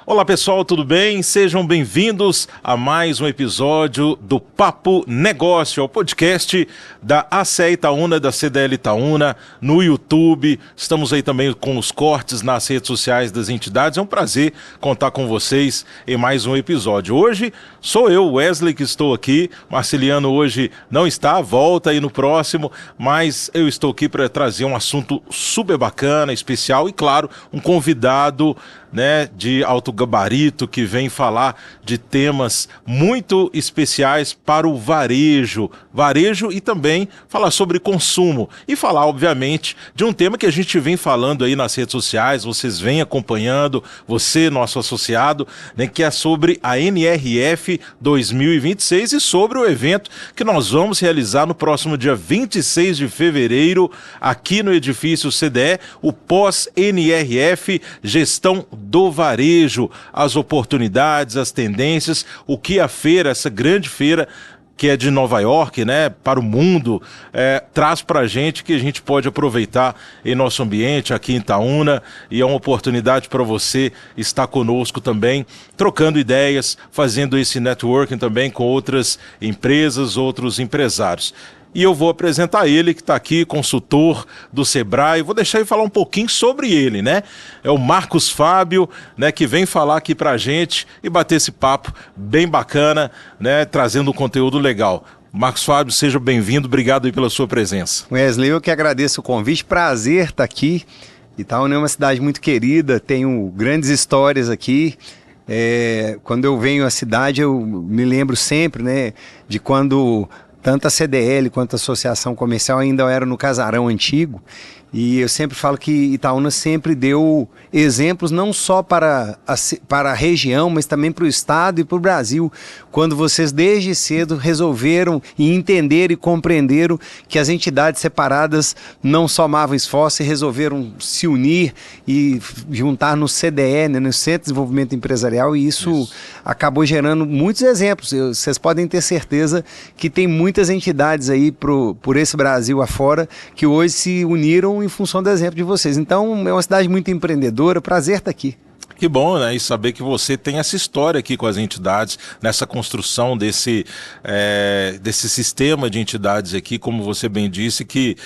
Olá pessoal, tudo bem? Sejam bem-vindos a mais um episódio do Papo Negócio, o podcast da ACE Itaúna, da CDL Itaúna, no YouTube. Estamos aí também com os cortes nas redes sociais das entidades. É um prazer contar com vocês em mais um episódio. Hoje sou eu, Wesley, que estou aqui. Marceliano hoje não está, volta aí no próximo, mas eu estou aqui para trazer um assunto super bacana, especial e, claro, um convidado, né, de alto gabarito que vem falar de temas muito especiais para o varejo e também falar sobre consumo e falar, obviamente, de um tema que a gente vem falando aí nas redes sociais, vocês vêm acompanhando, você, nosso associado, né, que é sobre a NRF 2026 e sobre o evento que nós vamos realizar no próximo dia 26 de fevereiro aqui no edifício CDE, o pós-NRF Gestão do Varejo, as oportunidades, as tendências, o que a feira, essa grande feira que é de Nova York, né, para o mundo, traz para a gente que a gente pode aproveitar em nosso ambiente aqui em Itaúna, e é uma oportunidade para você estar conosco também, trocando ideias, fazendo esse networking também com outras empresas, outros empresários. E eu vou apresentar ele, que está aqui, consultor do Sebrae. Vou deixar ele falar um pouquinho sobre ele, né? É o Marcos Fábio, né, que vem falar aqui para a gente e bater esse papo bem bacana, né, trazendo um conteúdo legal. Marcos Fábio, seja bem-vindo. Obrigado aí pela sua presença. Wesley, eu que agradeço o convite. Prazer estar aqui. Itaúna é uma cidade muito querida, tenho grandes histórias aqui. Quando eu venho à cidade, eu me lembro sempre, né, de quando tanto a CDL quanto a Associação Comercial ainda eram no casarão antigo, e eu sempre falo que Itaúna sempre deu exemplos não só para a região, mas também para o estado e para o Brasil, quando vocês desde cedo resolveram e entenderam e compreenderam que as entidades separadas não somavam esforço e resolveram se unir e juntar no CDE, né, no Centro de Desenvolvimento Empresarial, e isso acabou gerando muitos exemplos. Vocês podem ter certeza que tem muitas entidades aí por esse Brasil afora que hoje se uniram em função do exemplo de vocês. Então, é uma cidade muito empreendedora, prazer estar aqui. Que bom, né? E saber que você tem essa história aqui com as entidades, nessa construção desse sistema de entidades aqui, como você bem disse, que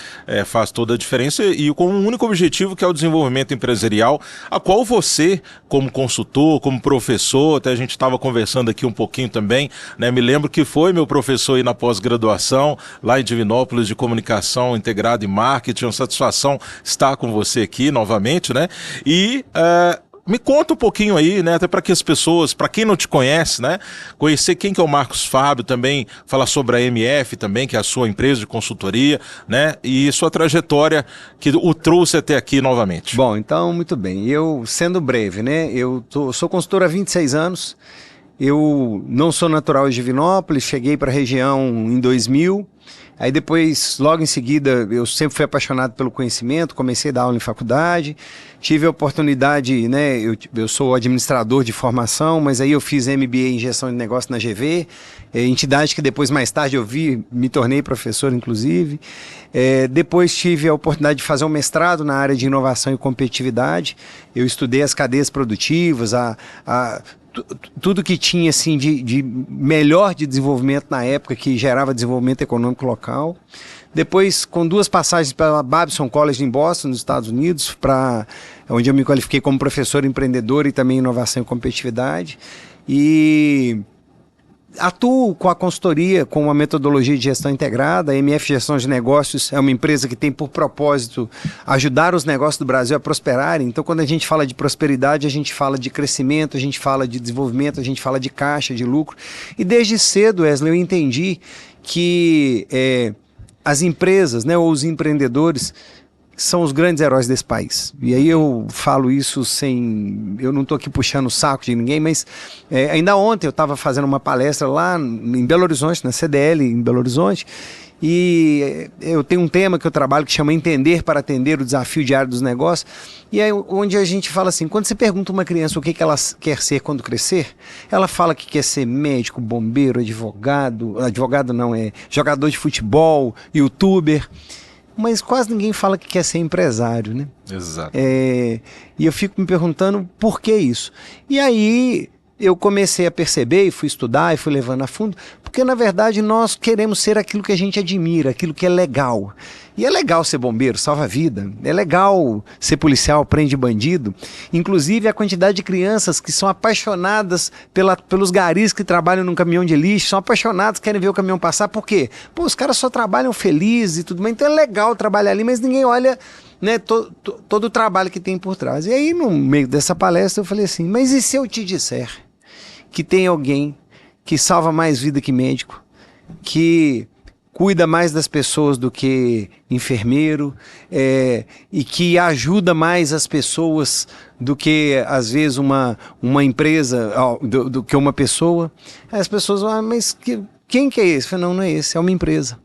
faz toda a diferença e com um único objetivo, que é o desenvolvimento empresarial, a qual você, como consultor, como professor, até a gente estava conversando aqui um pouquinho também, né? Me lembro que foi meu professor aí na pós-graduação, lá em Divinópolis, de Comunicação Integrada e Marketing. É uma satisfação estar com você aqui novamente, né? E me conta um pouquinho aí, né, até para que as pessoas, para quem não te conhece, né, conhecer quem que é o Marcos Fábio, também falar sobre a MF também, que é a sua empresa de consultoria, né, e sua trajetória que o trouxe até aqui novamente. Bom, então, muito bem. Eu, sendo breve, né, sou consultor há 26 anos, eu não sou natural de Divinópolis, cheguei para a região em 2000, aí depois, logo em seguida, eu sempre fui apaixonado pelo conhecimento, comecei a dar aula em faculdade, tive a oportunidade, né, eu sou administrador de formação, mas aí eu fiz MBA em gestão de negócio na GV, entidade que depois, mais tarde, me tornei professor, inclusive. Depois tive a oportunidade de fazer um mestrado na área de inovação e competitividade. Eu estudei as cadeias produtivas, tudo que tinha assim, de melhor de desenvolvimento na época, que gerava desenvolvimento econômico local. Depois, com 2 passagens pela Babson College em Boston, nos Estados Unidos, onde eu me qualifiquei como professor empreendedor e também inovação e competitividade. E atuo com a consultoria, com uma metodologia de gestão integrada. A MF Gestão de Negócios é uma empresa que tem por propósito ajudar os negócios do Brasil a prosperarem. Então, quando a gente fala de prosperidade, a gente fala de crescimento, a gente fala de desenvolvimento, a gente fala de caixa, de lucro. E desde cedo, Wesley, eu entendi que as empresas, né, ou os empreendedores são os grandes heróis desse país. E aí eu falo isso eu não estou aqui puxando o saco de ninguém, mas ainda ontem eu estava fazendo uma palestra lá em Belo Horizonte, na CDL em Belo Horizonte, e eu tenho um tema que eu trabalho que chama Entender para Atender o Desafio Diário dos Negócios, e é onde a gente fala assim, quando você pergunta a uma criança o que ela quer ser quando crescer, ela fala que quer ser médico, bombeiro, advogado não, jogador de futebol, youtuber. mas quase ninguém fala que quer ser empresário, né? Exato. E eu fico me perguntando por que isso. E aí eu comecei a perceber e fui estudar e fui levando a fundo, porque na verdade nós queremos ser aquilo que a gente admira, aquilo que é legal. E é legal ser bombeiro, salva a vida. É legal ser policial, prende bandido. Inclusive a quantidade de crianças que são apaixonadas pelos garis que trabalham num caminhão de lixo, são apaixonados, querem ver o caminhão passar. Por quê? Pô, os caras só trabalham felizes e tudo mais. Então é legal trabalhar ali, mas ninguém olha, né, todo o trabalho que tem por trás. E aí no meio dessa palestra eu falei assim, mas e se eu te disser que tem alguém que salva mais vida que médico, que cuida mais das pessoas do que enfermeiro, e que ajuda mais as pessoas do que, às vezes, uma empresa, do que uma pessoa. Aí as pessoas vão, mas quem que é esse? Eu falei, não é esse, é uma empresa.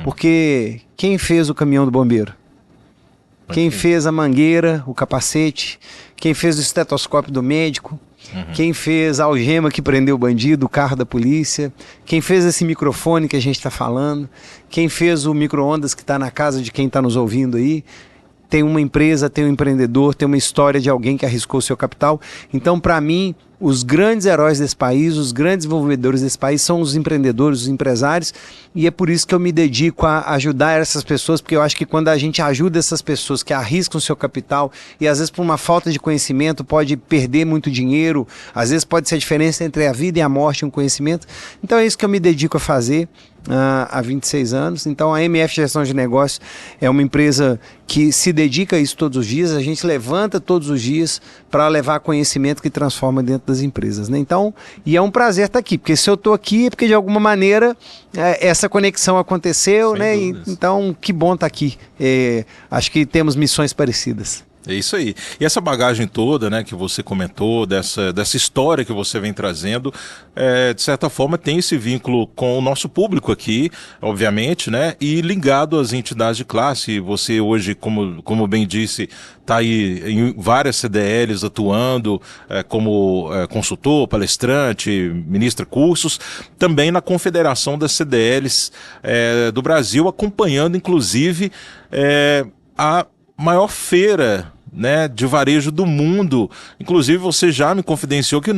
Porque quem fez o caminhão do bombeiro? Quem fez a mangueira, o capacete? Quem fez o estetoscópio do médico? Quem fez a algema que prendeu o bandido, o carro da polícia? Quem fez esse microfone que a gente está falando? Quem fez o micro-ondas que está na casa de quem está nos ouvindo aí? Tem uma empresa, tem um empreendedor, tem uma história de alguém que arriscou o seu capital. Então, para mim, os grandes heróis desse país, os grandes desenvolvedores desse país são os empreendedores, os empresários, e é por isso que eu me dedico a ajudar essas pessoas, porque eu acho que quando a gente ajuda essas pessoas que arriscam o seu capital e às vezes por uma falta de conhecimento pode perder muito dinheiro, às vezes pode ser a diferença entre a vida e a morte, um conhecimento. Então é isso que eu me dedico a fazer há 26 anos. Então a MF Gestão de Negócios é uma empresa que se dedica a isso todos os dias, a gente levanta todos os dias para levar conhecimento que transforma dentro das empresas, né? Então, e é um prazer estar aqui, porque se eu estou aqui é porque de alguma maneira essa conexão aconteceu, né? Então, que bom estar aqui. Acho que temos missões parecidas. É isso aí. E essa bagagem toda, né, que você comentou, dessa história que você vem trazendo, de certa forma tem esse vínculo com o nosso público aqui, obviamente, né, e ligado às entidades de classe. Você hoje, como bem disse, está aí em várias CDLs atuando como consultor, palestrante, ministra cursos, também na Confederação das CDLs do Brasil, acompanhando inclusive a maior feira, né, de varejo do mundo. Inclusive você já me confidenciou que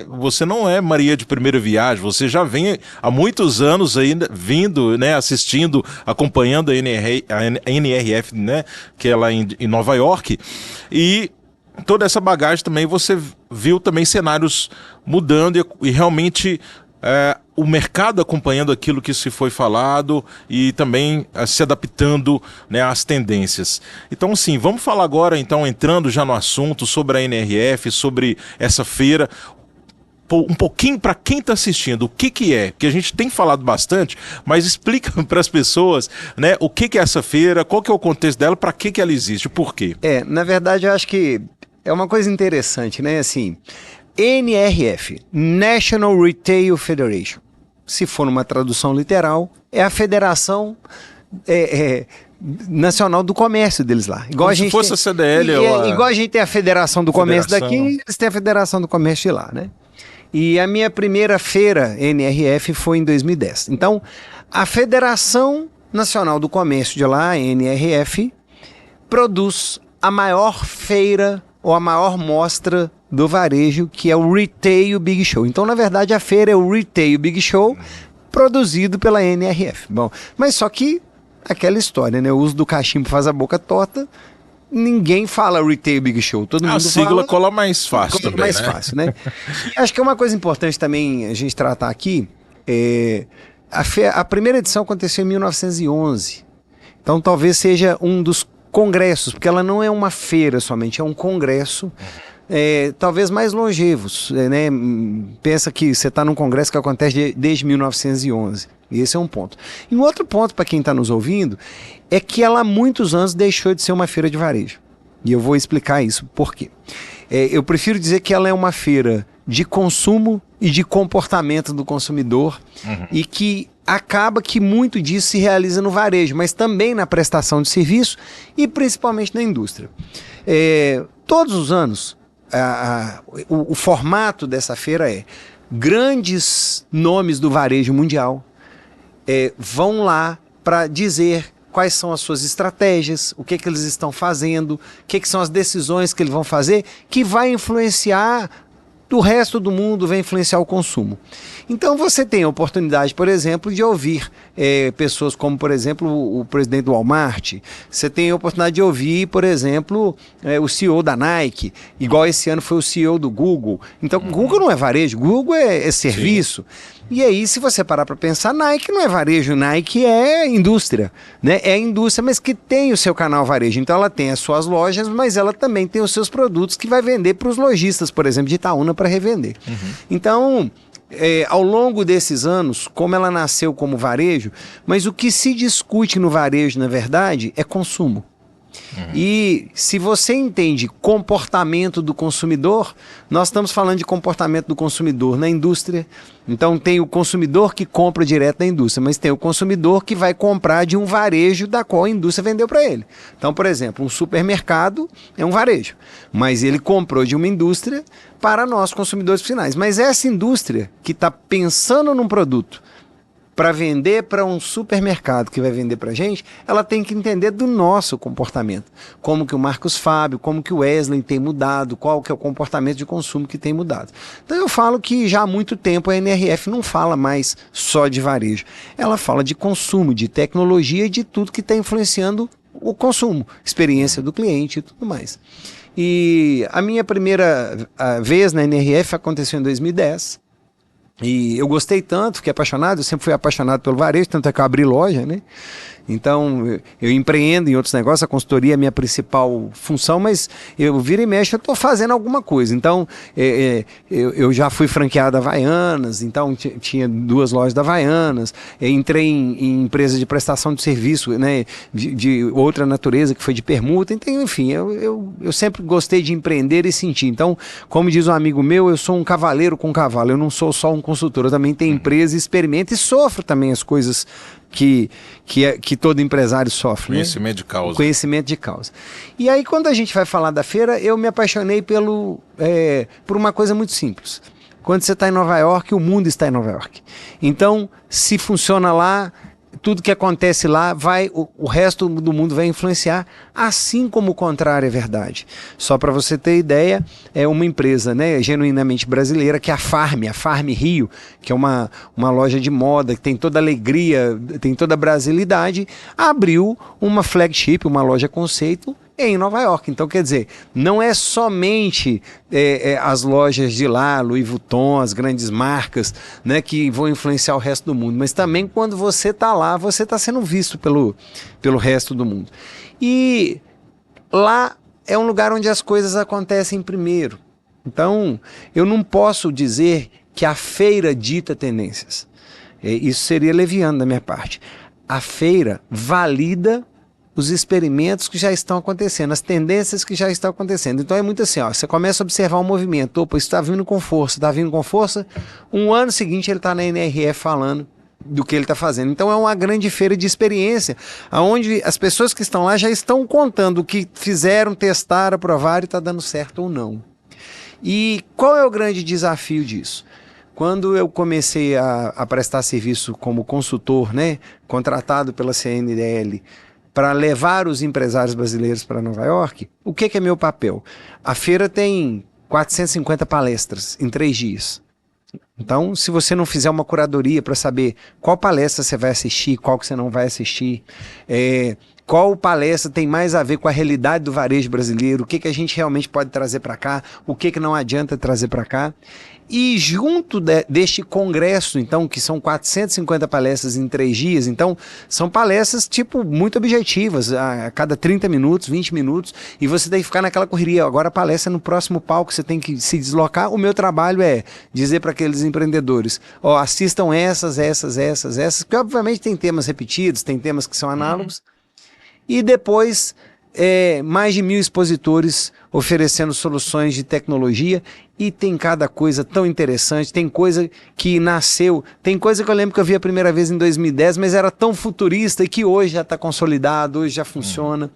você não é Maria de primeira viagem, você já vem há muitos anos ainda vindo, né, assistindo, acompanhando a NRF, né, que é lá em Nova York, e toda essa bagagem também você viu também cenários mudando e realmente o mercado acompanhando aquilo que se foi falado e também se adaptando, né, às tendências. Então, sim, vamos falar agora, então, entrando já no assunto sobre a NRF, sobre essa feira, um pouquinho para quem está assistindo, o que é, que a gente tem falado bastante, mas explica para as pessoas, né, o que é essa feira, qual que é o contexto dela, para que ela existe, por quê? Na verdade, eu acho que é uma coisa interessante, né, assim, NRF, National Retail Federation, se for numa tradução literal, é a Federação Nacional do Comércio deles lá. Igual como se fosse a CDL. Igual a gente tem a Federação do Comércio daqui, eles têm a Federação do Comércio de lá, né? E a minha primeira feira NRF foi em 2010. Então, a Federação Nacional do Comércio de lá, NRF, produz a maior feira ou a maior mostra do varejo, que é o Retail Big Show. Então, na verdade, a feira é o Retail Big Show produzido pela NRF. Bom, mas só que aquela história, né? O uso do cachimbo faz a boca torta, ninguém fala Retail Big Show. Todo mundo a sigla fala, cola mais fácil também, mais né? fácil, né? E acho que é uma coisa importante também a gente tratar aqui, a primeira edição aconteceu em 1911. Então, talvez seja um dos congressos, porque ela não é uma feira somente, é um congresso, talvez mais longevos, né? Pensa que você está num congresso que acontece desde 1911, e esse é um ponto. E um outro ponto para quem está nos ouvindo é que ela há muitos anos deixou de ser uma feira de varejo, e eu vou explicar isso por quê. Eu prefiro dizer que ela é uma feira de consumo e de comportamento do consumidor, e que acaba que muito disso se realiza no varejo, mas também na prestação de serviço e principalmente na indústria. Todos os anos, o formato dessa feira grandes nomes do varejo mundial vão lá para dizer quais são as suas estratégias, o que eles estão fazendo, o que são as decisões que eles vão fazer, que vai influenciar do resto do mundo, vai influenciar o consumo. Então você tem a oportunidade, por exemplo, de ouvir pessoas como, por exemplo, o presidente do Walmart. Você tem a oportunidade de ouvir, por exemplo, o CEO da Nike, igual esse ano foi o CEO do Google. Então, Google não é varejo, Google é serviço. Sim. E aí, se você parar para pensar, Nike não é varejo, Nike é indústria, né? É indústria, mas que tem o seu canal varejo. Então, ela tem as suas lojas, mas ela também tem os seus produtos que vai vender para os lojistas, por exemplo, de Itaúna para revender. Então, ao longo desses anos, como ela nasceu como varejo, mas o que se discute no varejo, na verdade, é consumo. E se você entende comportamento do consumidor, nós estamos falando de comportamento do consumidor na indústria. Então tem o consumidor que compra direto da indústria, mas tem o consumidor que vai comprar de um varejo da qual a indústria vendeu para ele. Então, por exemplo, um supermercado é um varejo, mas ele comprou de uma indústria para nós consumidores finais. Mas essa indústria que está pensando num produto para vender para um supermercado que vai vender para a gente, ela tem que entender do nosso comportamento. Como que o Marcos Fábio, como que o Wesley tem mudado, qual que é o comportamento de consumo que tem mudado. Então eu falo que já há muito tempo a NRF não fala mais só de varejo. Ela fala de consumo, de tecnologia e de tudo que está influenciando o consumo, experiência do cliente e tudo mais. E a minha primeira vez na NRF aconteceu em 2010. E eu gostei tanto, fiquei apaixonado, eu sempre fui apaixonado pelo varejo, tanto é que eu abri loja, né? Então, eu empreendo em outros negócios, a consultoria é a minha principal função, mas eu vira e mexe, eu estou fazendo alguma coisa. Então, eu já fui franqueado da Havaianas, então tinha 2 lojas da Havaianas, entrei em empresa de prestação de serviço, né, de outra natureza, que foi de permuta. Então, enfim, eu sempre gostei de empreender e sentir. Então, como diz um amigo meu, eu sou um cavaleiro com cavalo, eu não sou só um consultor, eu também tenho empresa, experimento e sofro também as coisas que todo empresário sofre. Conhecimento, né? De causa. Conhecimento de causa. E aí, quando a gente vai falar da feira, eu me apaixonei por uma coisa muito simples. Quando você está em Nova York, o mundo está em Nova York. Então, se funciona lá, tudo que acontece lá, o resto do mundo vai influenciar, assim como o contrário é verdade. Só para você ter ideia, é uma empresa, né, genuinamente brasileira, que é a Farm Rio, que é uma loja de moda, que tem toda a alegria, tem toda a brasilidade, abriu uma flagship, uma loja conceito, em Nova York. Então, quer dizer, não é somente as lojas de lá, Louis Vuitton, as grandes marcas, né, que vão influenciar o resto do mundo, mas também quando você está lá, você está sendo visto pelo resto do mundo. E lá é um lugar onde as coisas acontecem primeiro. Então, eu não posso dizer que a feira dita tendências. Isso seria leviano da minha parte. A feira valida os experimentos que já estão acontecendo, as tendências que já estão acontecendo. Então é muito assim, ó, você começa a observar um movimento, opa, isso está vindo com força, um ano seguinte ele está na NRF falando do que ele está fazendo. Então é uma grande feira de experiência, onde as pessoas que estão lá já estão contando o que fizeram, testaram, aprovaram e está dando certo ou não. E qual é o grande desafio disso? Quando eu comecei a prestar serviço como consultor, né, contratado pela CNDL, para levar os empresários brasileiros para Nova York, o que é meu papel? A feira tem 450 palestras em 3 dias. Então, se você não fizer uma curadoria para saber qual palestra você vai assistir, qual que você não vai assistir, qual palestra tem mais a ver com a realidade do varejo brasileiro, o que a gente realmente pode trazer para cá, o que não adianta trazer para cá. E junto deste congresso, então, que são 450 palestras em 3 dias, então, são palestras, tipo, muito objetivas, a cada 30 minutos, 20 minutos, e você tem que ficar naquela correria. Agora a palestra é no próximo palco, você tem que se deslocar. O meu trabalho é dizer para aqueles empreendedores, ó, assistam essas, que obviamente tem temas repetidos, tem temas que são análogos, e depois mais de 1.000 expositores oferecendo soluções de tecnologia, e tem cada coisa tão interessante, tem coisa que nasceu, tem coisa que eu lembro que eu vi a primeira vez em 2010, mas era tão futurista e que hoje já está consolidado, hoje já funciona.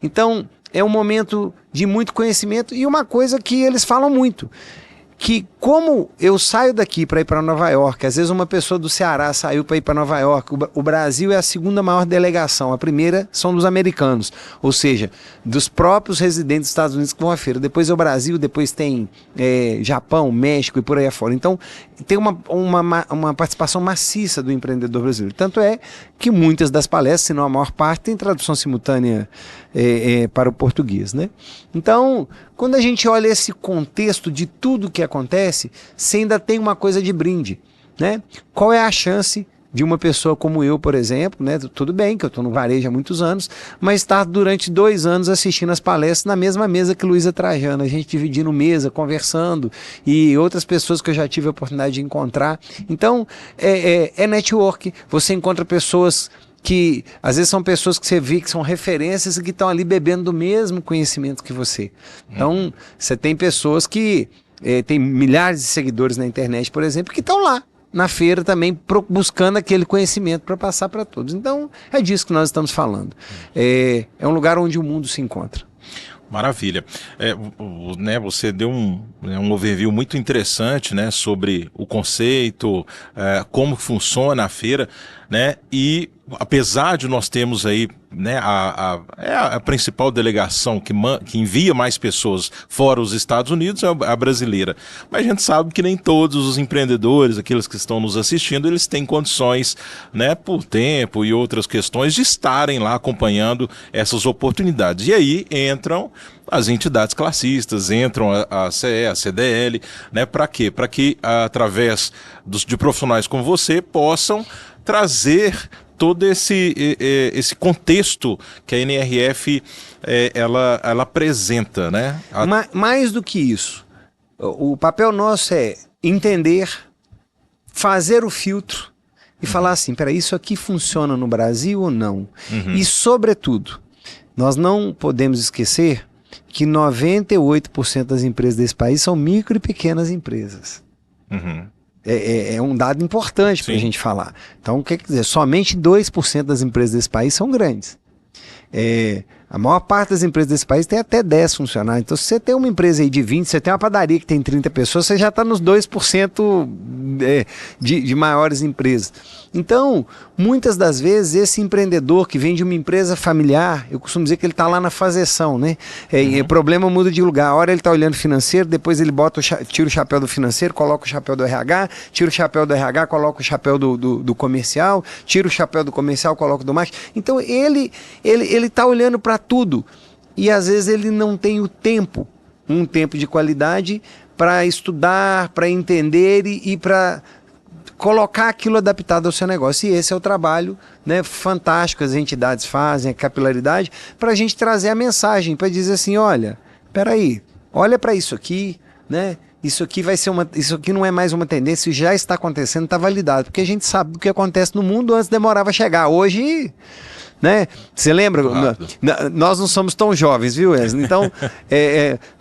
Então, é um momento de muito conhecimento, e uma coisa que eles falam muito, que como eu saio daqui para ir para Nova York, às vezes uma pessoa do Ceará saiu para ir para Nova York, o Brasil é a segunda maior delegação, a primeira são dos americanos, ou seja, dos próprios residentes dos Estados Unidos que vão à feira, depois é o Brasil, depois tem Japão, México e por aí afora. Então tem uma participação maciça do empreendedor brasileiro, tanto é que muitas das palestras, se não a maior parte, tem tradução simultânea para o português, né? Então, quando a gente olha esse contexto de tudo que acontece, você ainda tem uma coisa de brinde, né? Qual é a chance de uma pessoa como eu, por exemplo, né? Tudo bem que eu estou no varejo há muitos anos, mas estar durante 2 anos assistindo as palestras na mesma mesa que Luiza Trajano, a gente dividindo mesa, conversando, e outras pessoas que eu já tive a oportunidade de encontrar. Então, é network, você encontra pessoas que às vezes são pessoas que você vê que são referências e que estão ali bebendo do mesmo conhecimento que você. Então, você tem pessoas que tem milhares de seguidores na internet, por exemplo, que estão lá na feira também buscando aquele conhecimento para passar para todos. Então, é disso que nós estamos falando. É um lugar onde o mundo se encontra. Maravilha. Né, você deu um overview muito interessante, né, sobre o conceito, como funciona a feira, né, e apesar de nós termos aí, né, a principal delegação que envia mais pessoas fora os Estados Unidos é a brasileira. Mas a gente sabe que nem todos os empreendedores, aqueles que estão nos assistindo, eles têm condições, né, por tempo e outras questões de estarem lá acompanhando essas oportunidades. E aí entram as entidades classistas, entram a CE, a CDL, né, para quê? Para que através de profissionais como você possam trazer todo esse contexto que a NRF ela apresenta, né? Mais do que isso, o papel nosso é entender, fazer o filtro e falar assim, peraí, isso aqui funciona no Brasil ou não? E sobretudo, nós não podemos esquecer que 98% das empresas desse país são micro e pequenas empresas. É um dado importante para a gente falar. Então, quer dizer, somente 2% das empresas desse país são grandes. A maior parte das empresas desse país tem até 10 funcionários. Então, se você tem uma empresa aí de 20, você tem uma padaria que tem 30 pessoas, você já está nos 2% de maiores empresas. Então, muitas das vezes, esse empreendedor que vem de uma empresa familiar, eu costumo dizer que ele está lá na faseção, né? O problema muda de lugar. A hora ele está olhando financeiro, depois ele tira o chapéu do financeiro, coloca o chapéu do RH, tira o chapéu do RH, coloca o chapéu do comercial, tira o chapéu do comercial, coloca o do marketing. Então, ele está olhando para tudo e às vezes ele não tem o tempo, um tempo de qualidade para estudar, para entender e para colocar aquilo adaptado ao seu negócio. E esse é o trabalho, né, fantástico que as entidades fazem, a capilaridade, para a gente trazer a mensagem, para dizer assim, olha, peraí, olha para isso aqui, né? Isso aqui não é mais uma tendência, isso já está acontecendo, está validado, porque a gente sabe o que acontece no mundo, antes demorava a chegar. Hoje, né? Você lembra? Nós não somos tão jovens, viu, Wesley? Então,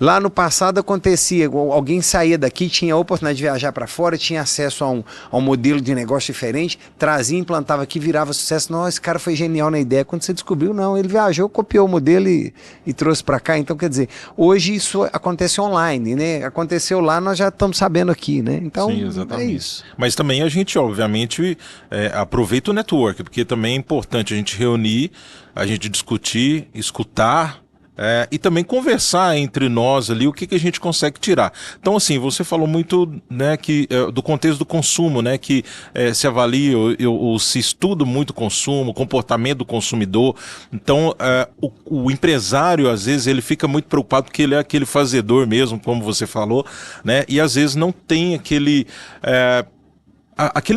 lá no passado acontecia, alguém saía daqui, tinha a oportunidade de viajar para fora, tinha acesso a um modelo de negócio diferente, trazia, implantava aqui, virava sucesso. Nossa, esse cara foi genial na ideia. Quando você descobriu, não, ele viajou, copiou o modelo e trouxe para cá. Então, quer dizer, hoje isso acontece online, né? Aconteceu lá, nós já estamos sabendo aqui, né? Então, sim, exatamente. É isso. Mas também a gente, obviamente, aproveita o network, porque também é importante a gente reunir, a gente discutir, escutar e também conversar entre nós ali o que a gente consegue tirar. Então, assim, você falou muito, né, do contexto do consumo, né, que se avalia ou se estuda muito o consumo, o comportamento do consumidor. Então, o empresário, às vezes, ele fica muito preocupado porque ele é aquele fazedor mesmo, como você falou, né, e às vezes não tem aquele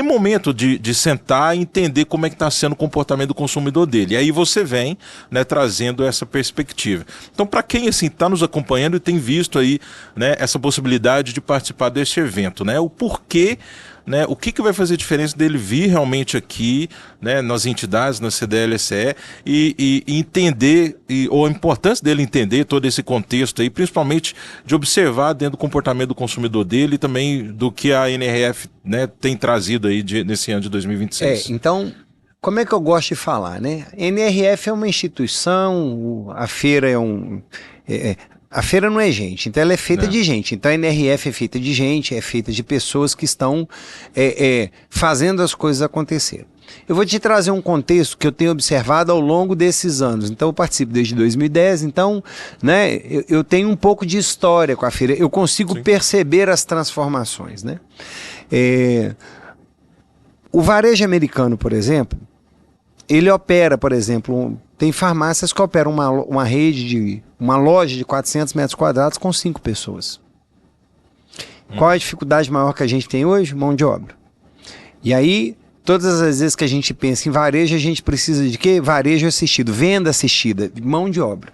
momento de sentar e entender como é que está sendo o comportamento do consumidor dele. E aí você vem, né, trazendo essa perspectiva. Então, para quem assim está nos acompanhando e tem visto aí, né, essa possibilidade de participar deste evento, né, o porquê, né, o que vai fazer diferença dele vir realmente aqui, né, nas entidades, na CDL-SE e entender, ou a importância dele entender todo esse contexto aí, principalmente de observar dentro do comportamento do consumidor dele e também do que a NRF, né, tem trazido aí nesse ano de 2026. Então, como é que eu gosto de falar, né? NRF é uma instituição, a feira A feira não é gente, então ela é feita de gente. Então a NRF é feita de gente, é feita de pessoas que estão fazendo as coisas acontecerem. Eu vou te trazer um contexto que eu tenho observado ao longo desses anos. Então eu participo desde 2010, então né, eu tenho um pouco de história com a feira. Eu consigo perceber as transformações. Né? O varejo americano, por exemplo, ele opera, por exemplo, tem farmácias que operam uma loja de 400 metros quadrados com 5 pessoas. Qual é a dificuldade maior que a gente tem hoje? Mão de obra. E aí, todas as vezes que a gente pensa em varejo, a gente precisa de quê? Varejo assistido, venda assistida, mão de obra.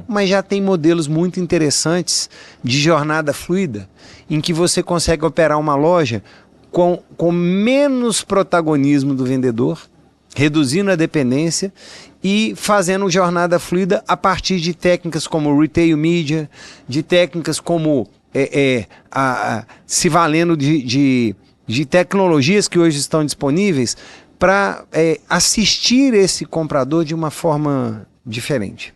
Mas já tem modelos muito interessantes de jornada fluida, em que você consegue operar uma loja com menos protagonismo do vendedor, reduzindo a dependência e fazendo jornada fluida a partir de técnicas como retail media, de técnicas como se valendo de tecnologias que hoje estão disponíveis para assistir esse comprador de uma forma diferente.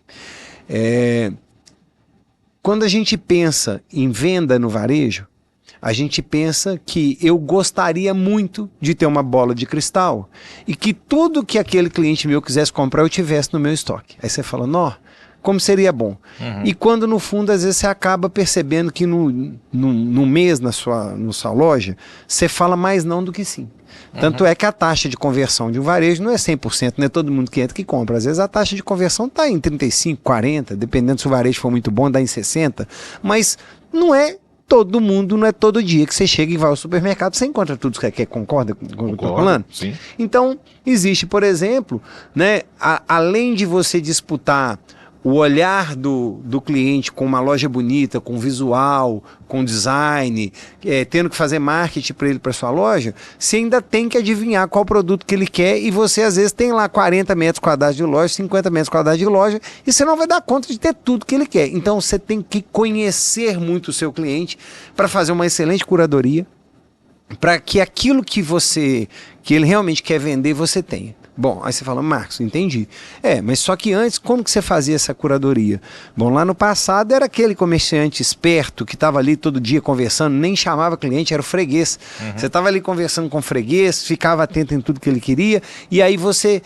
Quando a gente pensa em venda no varejo, a gente pensa que eu gostaria muito de ter uma bola de cristal e que tudo que aquele cliente meu quisesse comprar eu tivesse no meu estoque. Aí você fala, nó, como seria bom. E quando no fundo, às vezes você acaba percebendo que no mês na sua loja, você fala mais não do que sim. Tanto é que a taxa de conversão de um varejo não é 100%, não é todo mundo que entra que compra. Às vezes a taxa de conversão está em 35%, 40%, dependendo se o varejo for muito bom, dá em 60%, mas não é todo mundo, não é todo dia que você chega e vai ao supermercado, você encontra tudo que quer, concorda com o que eu estou falando? Sim. Então, existe, por exemplo, né, além de você disputar o olhar do cliente com uma loja bonita, com visual, com design, tendo que fazer marketing para ele, para sua loja, você ainda tem que adivinhar qual produto que ele quer e você às vezes tem lá 40 metros quadrados de loja, 50 metros quadrados de loja e você não vai dar conta de ter tudo que ele quer. Então você tem que conhecer muito o seu cliente para fazer uma excelente curadoria, para que aquilo que ele realmente quer vender, você tenha. Bom, aí você fala, Marcos, entendi. Mas só que antes, como que você fazia essa curadoria? Bom, lá no passado era aquele comerciante esperto que estava ali todo dia conversando, nem chamava cliente, era o freguês. Você estava ali conversando com o freguês, ficava atento em tudo que ele queria, e aí você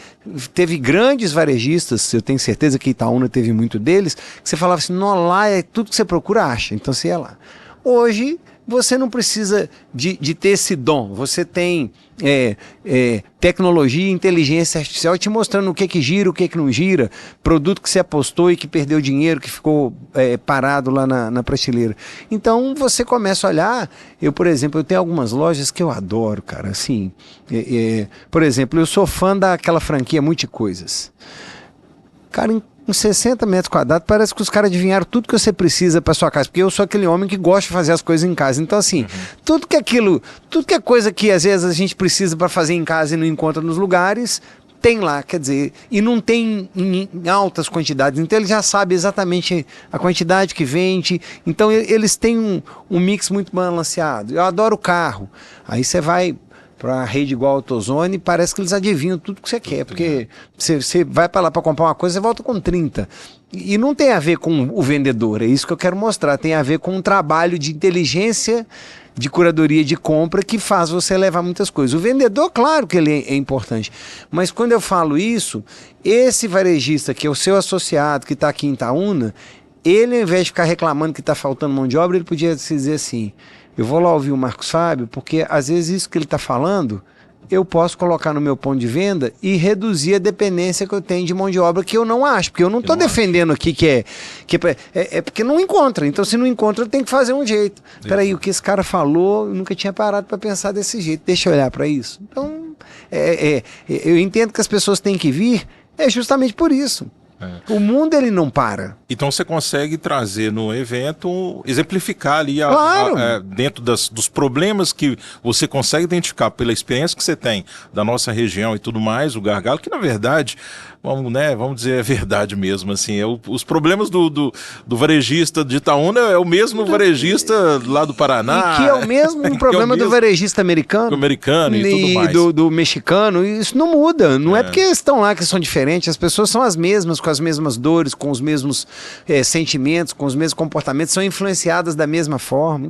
teve grandes varejistas, eu tenho certeza que Itaúna teve muito deles, que você falava assim, não, lá é tudo que você procura, acha, então você ia lá. Hoje, você não precisa de ter esse dom. Você tem tecnologia e inteligência artificial te mostrando o que gira, o que não gira, produto que você apostou e que perdeu dinheiro, que ficou parado lá na prateleira. Então você começa a olhar. Por exemplo, eu tenho algumas lojas que eu adoro, cara. Assim, por exemplo, eu sou fã daquela franquia Multicoisas. Cara, em 60 metros quadrados, parece que os caras adivinharam tudo que você precisa para sua casa, porque eu sou aquele homem que gosta de fazer as coisas em casa. Então, assim, tudo que é coisa que às vezes a gente precisa para fazer em casa e não encontra nos lugares, tem lá, quer dizer, e não tem em altas quantidades. Então, ele já sabe exatamente a quantidade que vende. Então, eles têm um mix muito balanceado. Eu adoro carro. Aí você vai para a rede igual a AutoZone, parece que eles adivinham tudo que você quer, porque você vai para lá para comprar uma coisa, você volta com 30. E não tem a ver com o vendedor, é isso que eu quero mostrar, tem a ver com um trabalho de inteligência, de curadoria de compra que faz você levar muitas coisas. O vendedor, claro que ele é importante, mas quando eu falo isso, esse varejista que é o seu associado, que está aqui em Itaúna, ele ao invés de ficar reclamando que está faltando mão de obra, ele podia se dizer assim, eu vou lá ouvir o Marcos Fábio, porque às vezes isso que ele está falando, eu posso colocar no meu ponto de venda e reduzir a dependência que eu tenho de mão de obra que eu não acho, porque eu não estou defendendo aqui que é porque não encontra. Então, se não encontra, tem que fazer um jeito. Peraí, o que esse cara falou, eu nunca tinha parado para pensar desse jeito. Deixa eu olhar para isso. Então, eu entendo que as pessoas têm que vir, justamente por isso. O mundo ele não para. Então você consegue trazer no evento, exemplificar ali claro. Dentro dos problemas que você consegue identificar pela experiência que você tem da nossa região e tudo mais, o gargalo, que na verdade, vamos dizer, é verdade mesmo, assim, os problemas do varejista de Itaúna é o mesmo varejista lá do Paraná. E que é o mesmo problema do varejista americano. Do americano e tudo mais. Do mexicano, isso não muda, não é porque estão lá que são diferentes, as pessoas são as mesmas, com as mesmas dores, com os mesmos sentimentos, com os mesmos comportamentos, são influenciadas da mesma forma.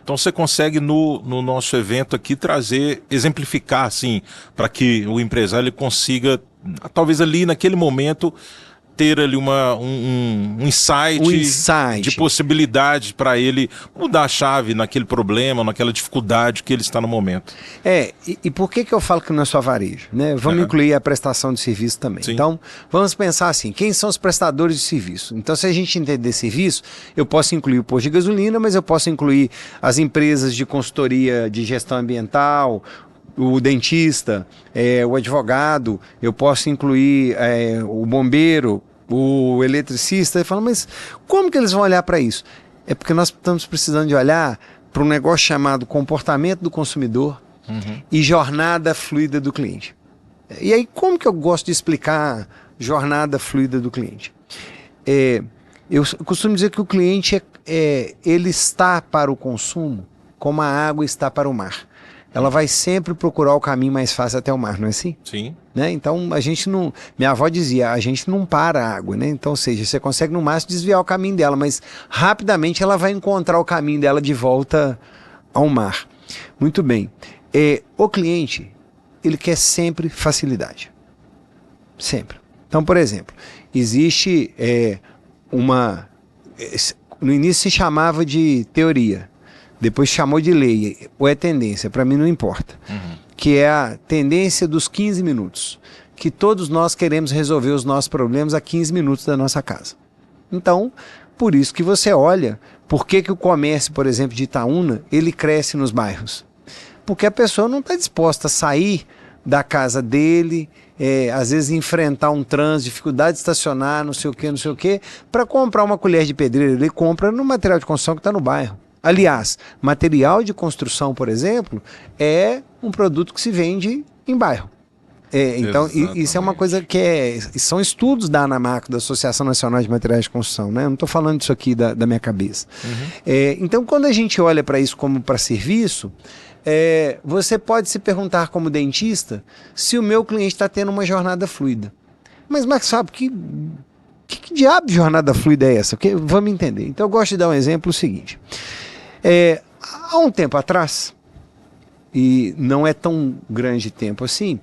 Então você consegue no nosso evento aqui exemplificar assim, para que o empresário ele consiga, talvez ali naquele momento, ter ali um insight de possibilidade para ele mudar a chave naquele problema, naquela dificuldade que ele está no momento. E por que eu falo que não é só varejo? Né? Vamos incluir a prestação de serviço também. Sim. Então, vamos pensar assim, quem são os prestadores de serviço? Então, se a gente entender serviço, eu posso incluir o posto de gasolina, mas eu posso incluir as empresas de consultoria de gestão ambiental, o dentista, o advogado, eu posso incluir o bombeiro, o eletricista, e falo, mas como que eles vão olhar para isso? É porque nós estamos precisando de olhar para um negócio chamado comportamento do consumidor e jornada fluida do cliente. E aí, como que eu gosto de explicar jornada fluida do cliente? Eu costumo dizer que o cliente ele está para o consumo como a água está para o mar. Ela vai sempre procurar o caminho mais fácil até o mar, não é assim? Sim. Né? Então, a gente não... Minha avó dizia, a gente não para a água, né? Então, ou seja, você consegue no máximo desviar o caminho dela, mas rapidamente ela vai encontrar o caminho dela de volta ao mar. Muito bem. O cliente, ele quer sempre facilidade. Sempre. Então, por exemplo, existe no início se chamava de teoria. Depois chamou de lei, ou é tendência, para mim não importa. Que é a tendência dos 15 minutos. Que todos nós queremos resolver os nossos problemas a 15 minutos da nossa casa. Então, por isso que você olha, por que o comércio, por exemplo, de Itaúna, ele cresce nos bairros? Porque a pessoa não está disposta a sair da casa dele, às vezes enfrentar um trânsito, dificuldade de estacionar, não sei o quê, para comprar uma colher de pedreiro. Ele compra no material de construção que está no bairro. Aliás, material de construção, por exemplo, é um produto que se vende em bairro. Então, isso é uma coisa que são estudos da ANAMACO, da Associação Nacional de Materiais de Construção, né? Eu não estou falando disso aqui da minha cabeça. Então, quando a gente olha para isso como para serviço, você pode se perguntar como dentista se o meu cliente está tendo uma jornada fluida. Mas sabe, que diabo de jornada fluida é essa? Vamos entender. Então, eu gosto de dar um exemplo seguinte. Há um tempo atrás, e não é tão grande tempo assim,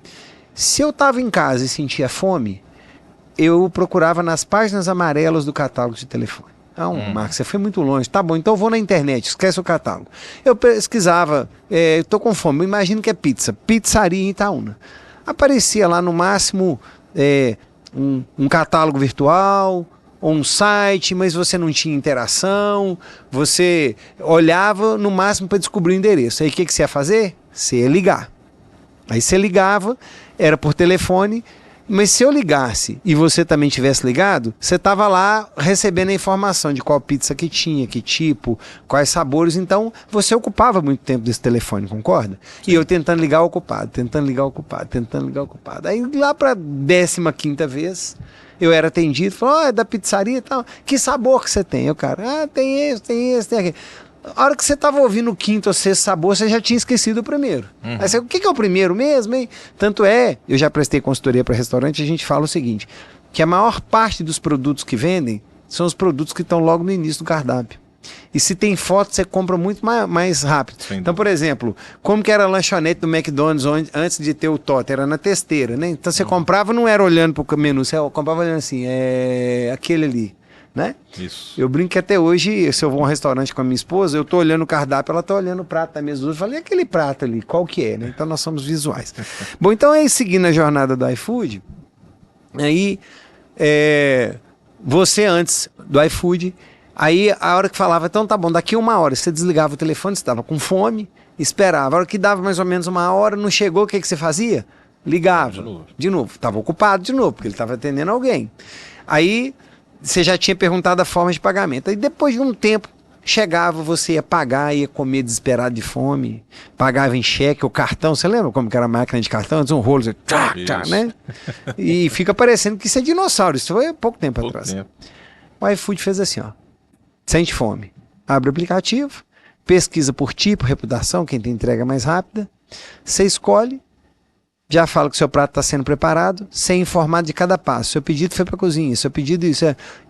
se eu estava em casa e sentia fome, eu procurava nas páginas amarelas do catálogo de telefone. Marcos, você foi muito longe. Tá bom, então eu vou na internet, esquece o catálogo. Eu pesquisava, estou com fome, imagino que é pizzaria em Itaúna. Aparecia lá no máximo um catálogo virtual, ou um site, mas você não tinha interação, você olhava no máximo para descobrir o endereço. Aí o que você ia fazer? Você ia ligar. Aí você ligava, era por telefone, mas se eu ligasse e você também tivesse ligado, você estava lá recebendo a informação de qual pizza que tinha, que tipo, quais sabores, então você ocupava muito tempo desse telefone, concorda? Sim. E eu tentando ligar ocupado. Aí lá para a 15ª vez, eu era atendido, falou, é da pizzaria e tal, que sabor que você tem? Eu, cara, tem esse, tem aquele. A hora que você estava ouvindo o 5º ou 6º sabor, você já tinha esquecido o primeiro. Aí você, o que é o primeiro mesmo, hein? Tanto eu já prestei consultoria para restaurante, a gente fala o seguinte, que a maior parte dos produtos que vendem são os produtos que estão logo no início do cardápio. E se tem foto, você compra muito mais rápido. Sim. Então, por exemplo, como que era a lanchonete do McDonald's antes de ter o totem? Era na testeira, né? Então você comprava, não era olhando para o menu, você comprava olhando assim, aquele ali. Né? Isso. Eu brinco que até hoje, se eu vou a um restaurante com a minha esposa, eu tô olhando o cardápio, ela tá olhando o prato da mesa. Eu falei, aquele prato ali, qual que é? Né? Então nós somos visuais. Bom, então aí seguindo a jornada do iFood, aí você antes do iFood, aí a hora que falava, então tá bom, daqui 1 hora, você desligava o telefone, você estava com fome, esperava. A hora que dava mais ou menos 1 hora, não chegou, o que você fazia? Ligava. De novo. Estava ocupado de novo, porque ele estava atendendo alguém. Aí você já tinha perguntado a forma de pagamento. Aí depois de um tempo, chegava, você ia pagar, ia comer desesperado de fome, pagava em cheque, o cartão, você lembra como que era a máquina de cartão? Antes um rolo, você, né? E fica parecendo que isso é dinossauro, isso foi há pouco tempo atrás. O iFood fez assim, ó, sente fome, abre o aplicativo, pesquisa por tipo, reputação, quem tem entrega mais rápida, você escolhe, já fala que seu prato está sendo preparado, sem informar de cada passo. Seu pedido foi para a cozinha, seu pedido isso.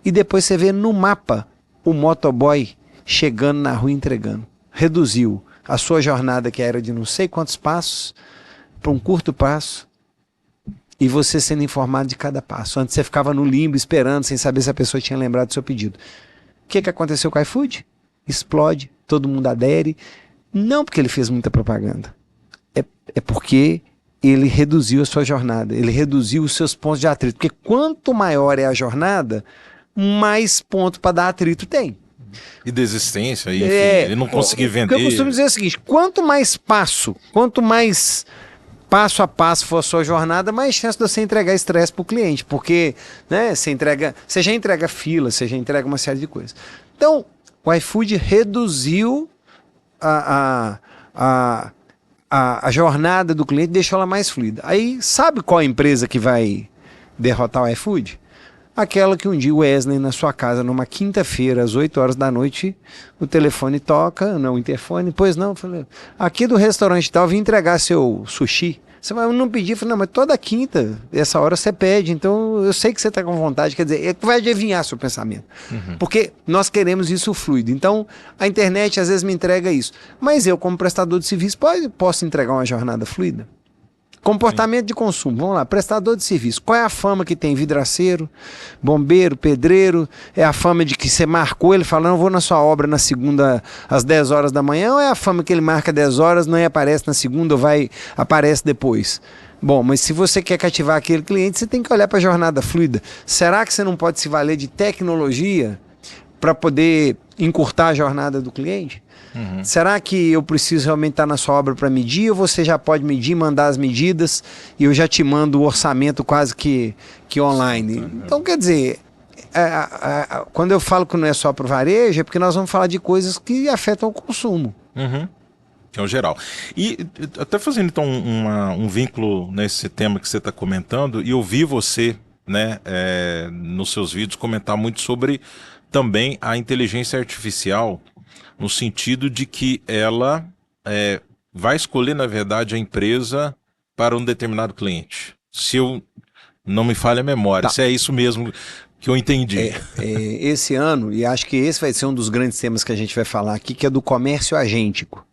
E depois você vê no mapa o motoboy chegando na rua entregando. Reduziu a sua jornada, que era de não sei quantos passos, para um curto passo, e você sendo informado de cada passo. Antes você ficava no limbo esperando, sem saber se a pessoa tinha lembrado do seu pedido. O que aconteceu com o iFood? Explode, todo mundo adere. Não porque ele fez muita propaganda. É porque ele reduziu a sua jornada, ele reduziu os seus pontos de atrito. Porque quanto maior é a jornada, mais ponto para dar atrito tem. E desistência, enfim, ele não conseguir vender. O que eu costumo dizer é o seguinte, quanto mais passo a passo for a sua jornada, mais chance de você entregar estresse para o cliente, porque né, você já entrega fila, você já entrega uma série de coisas. Então, o iFood reduziu a jornada do cliente, deixou ela mais fluida. Aí, sabe qual a empresa que vai derrotar o iFood? Aquela que um dia o Wesley, na sua casa, numa quinta-feira, às 8 horas da noite, o telefone toca, não, o interfone, pois não, falei, aqui do restaurante tal, vim entregar seu sushi. Você vai não pedir, falei, não, mas toda quinta, essa hora você pede, então eu sei que você está com vontade, quer dizer, vai adivinhar seu pensamento. Porque nós queremos isso fluido. Então, a internet às vezes me entrega isso. Mas eu, como prestador de serviço, posso entregar uma jornada fluida? Comportamento de consumo, vamos lá, prestador de serviço. Qual é a fama que tem vidraceiro, bombeiro, pedreiro? É a fama de que você marcou, ele fala, não, eu vou na sua obra na segunda às 10 horas da manhã, ou é a fama que ele marca 10 horas, não aparece na segunda, ou aparece depois? Bom, mas se você quer cativar aquele cliente, você tem que olhar para a jornada fluida. Será que você não pode se valer de tecnologia para poder encurtar a jornada do cliente? Será que eu preciso realmente estar na sua obra para medir, ou você já pode medir, mandar as medidas e eu já te mando o orçamento quase que online? Então, quer dizer, quando eu falo que não é só para o varejo, é porque nós vamos falar de coisas que afetam o consumo. Que é o geral. E até fazendo então um vínculo nesse tema que você está comentando, e eu vi você, né, nos seus vídeos comentar muito sobre também a inteligência artificial, no sentido de que ela vai escolher, na verdade, a empresa para um determinado cliente. Se eu não me falha a memória, se é isso mesmo que eu entendi. Esse ano, e acho que esse vai ser um dos grandes temas que a gente vai falar aqui, que é do comércio agêntico.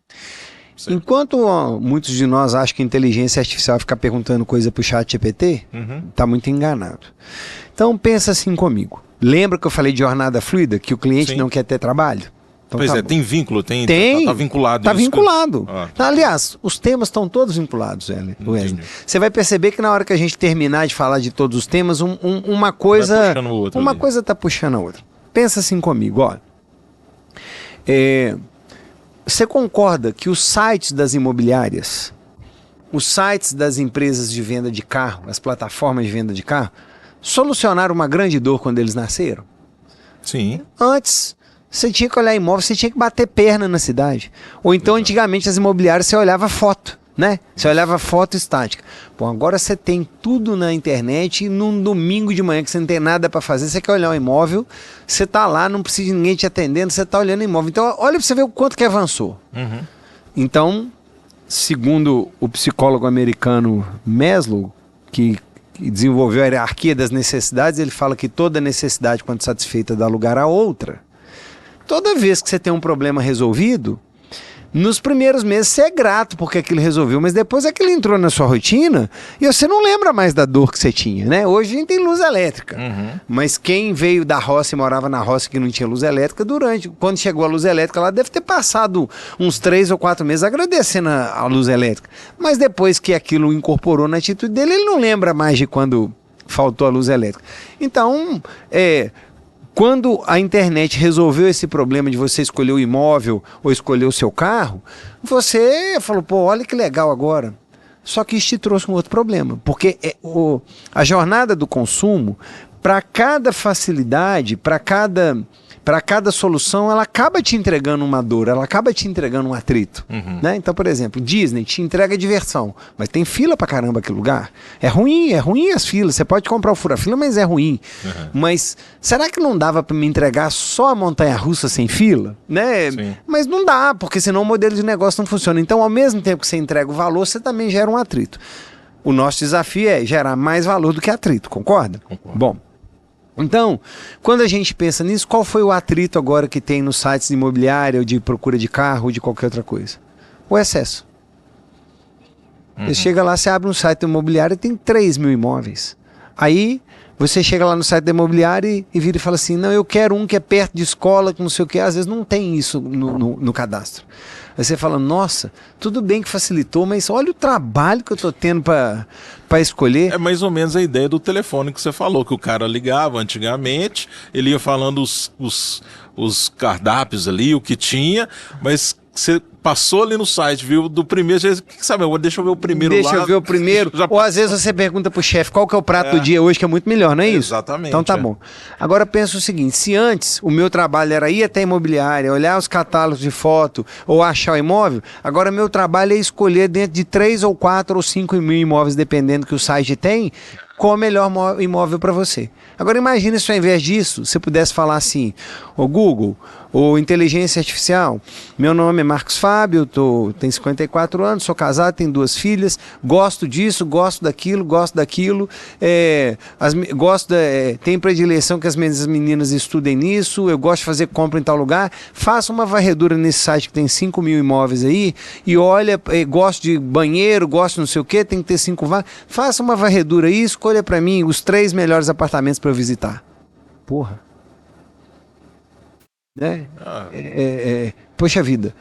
Certo. Enquanto muitos de nós acham que a inteligência artificial ficar perguntando coisa para o ChatGPT, está muito enganado. Então pensa assim comigo. Lembra que eu falei de jornada fluida, que o cliente não quer ter trabalho? Então, pois tem vínculo, tem. Tá vinculado. Está vinculado. Aliás, os temas estão todos vinculados, Wesley. Você vai perceber que na hora que a gente terminar de falar de todos os temas, uma coisa está puxando a outra. Pensa assim comigo, olha. Você concorda que os sites das imobiliárias, os sites das empresas de venda de carro, as plataformas de venda de carro, solucionaram uma grande dor quando eles nasceram? Sim. Antes, você tinha que olhar imóvel, você tinha que bater perna na cidade. Ou então, antigamente, as imobiliárias, você olhava foto, né? Você olhava foto estática. Bom, agora você tem tudo na internet e num domingo de manhã que você não tem nada para fazer, você quer olhar um imóvel, você tá lá, não precisa de ninguém te atendendo, você tá olhando o imóvel. Então, olha para você ver o quanto que avançou. Então, segundo o psicólogo americano Maslow, que desenvolveu a hierarquia das necessidades, ele fala que toda necessidade, quando satisfeita, dá lugar a outra. Toda vez que você tem um problema resolvido, nos primeiros meses você é grato porque aquilo resolveu, mas depois aquilo entrou na sua rotina e você não lembra mais da dor que você tinha, né? Hoje a gente tem luz elétrica, mas quem veio da roça e morava na roça que não tinha luz elétrica, quando chegou a luz elétrica, ela deve ter passado uns 3 ou 4 meses agradecendo a luz elétrica, mas depois que aquilo incorporou na atitude dele, ele não lembra mais de quando faltou a luz elétrica. Então, quando a internet resolveu esse problema de você escolher o imóvel ou escolher o seu carro, você falou, pô, olha que legal agora. Só que isso te trouxe um outro problema, porque a jornada do consumo, para cada facilidade, para cada solução, ela acaba te entregando uma dor, ela acaba te entregando um atrito. Né? Então, por exemplo, Disney te entrega diversão, mas tem fila pra caramba aquele lugar. É ruim as filas, você pode comprar o fura-fila, mas é ruim. Mas será que não dava para me entregar só a montanha-russa sem fila? Né? Mas não dá, porque senão o modelo de negócio não funciona. Então, ao mesmo tempo que você entrega o valor, você também gera um atrito. O nosso desafio é gerar mais valor do que atrito, concorda? Concordo. Bom, então, quando a gente pensa nisso, qual foi o atrito agora que tem nos sites de imobiliária ou de procura de carro ou de qualquer outra coisa? O excesso. Você chega lá, você abre um site imobiliário e tem 3 mil imóveis. Aí você chega lá no site da imobiliária e vira e fala assim, não, eu quero um que é perto de escola, que não sei o que, às vezes não tem isso no cadastro. Aí você fala, nossa, tudo bem que facilitou, mas olha o trabalho que eu estou tendo para escolher. É mais ou menos a ideia do telefone que você falou, que o cara ligava antigamente, ele ia falando os cardápios ali, o que tinha, mas você passou ali no site, viu, do primeiro, sabe, deixa eu ver o primeiro lá. Deixa eu ver o primeiro. Ou às vezes você pergunta pro chefe qual que é o prato do dia hoje, que é muito melhor, não é isso? Exatamente. Então tá bom. Agora pensa o seguinte, se antes o meu trabalho era ir até a imobiliária, olhar os catálogos de foto ou achar o imóvel, agora meu trabalho é escolher dentro de 3 ou 4 ou 5 mil imóveis, dependendo que o site tem, qual o melhor imóvel para você. Agora imagine se ao invés disso, você pudesse falar assim, ô Google, ou inteligência artificial, meu nome é Marcos Fábio, tenho 54 anos, sou casado, tenho 2 filhas, gosto disso, gosto daquilo, tenho predileção que as minhas meninas estudem nisso, eu gosto de fazer compra em tal lugar, faça uma varredura nesse site que tem 5 mil imóveis aí, e olha, gosto de banheiro, gosto de não sei o que, tem que ter 5 vagas, faça uma varredura aí, escolha para mim os 3 melhores apartamentos para eu visitar. Porra. Né? Poxa vida,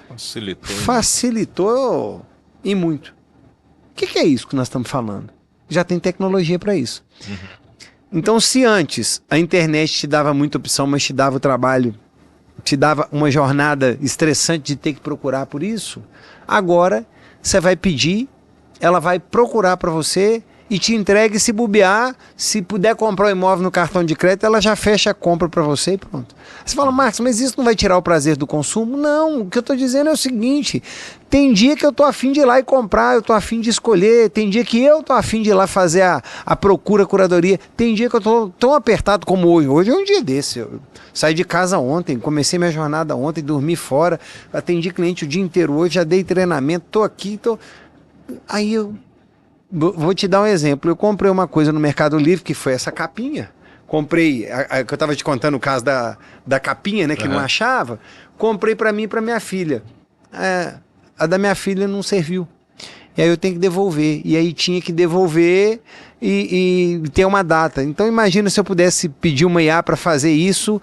facilitou e muito. O que é isso que nós estamos falando? Já tem tecnologia para isso. Então, se antes a internet te dava muita opção, mas te dava o trabalho, te dava uma jornada estressante de ter que procurar por isso, agora você vai pedir, ela vai procurar para você e te entrega, e se bobear, se puder comprar o imóvel no cartão de crédito, ela já fecha a compra para você e pronto. Você fala, Marcos, mas isso não vai tirar o prazer do consumo? Não, o que eu estou dizendo é o seguinte, tem dia que eu estou afim de ir lá e comprar, eu estou afim de escolher, tem dia que eu estou afim de ir lá fazer a procura, a curadoria, tem dia que eu estou tão apertado como hoje. Hoje é um dia desse, eu saí de casa ontem, comecei minha jornada ontem, dormi fora, atendi cliente o dia inteiro hoje, já dei treinamento, estou aqui, aí eu... Vou te dar um exemplo. Eu comprei uma coisa no Mercado Livre, que foi essa capinha. Comprei, que eu estava te contando o caso da capinha, né, que não achava. Comprei para mim e para minha filha. A da minha filha não serviu. E aí eu tenho que devolver. E aí tinha que devolver e ter uma data. Então imagina se eu pudesse pedir uma IA para fazer isso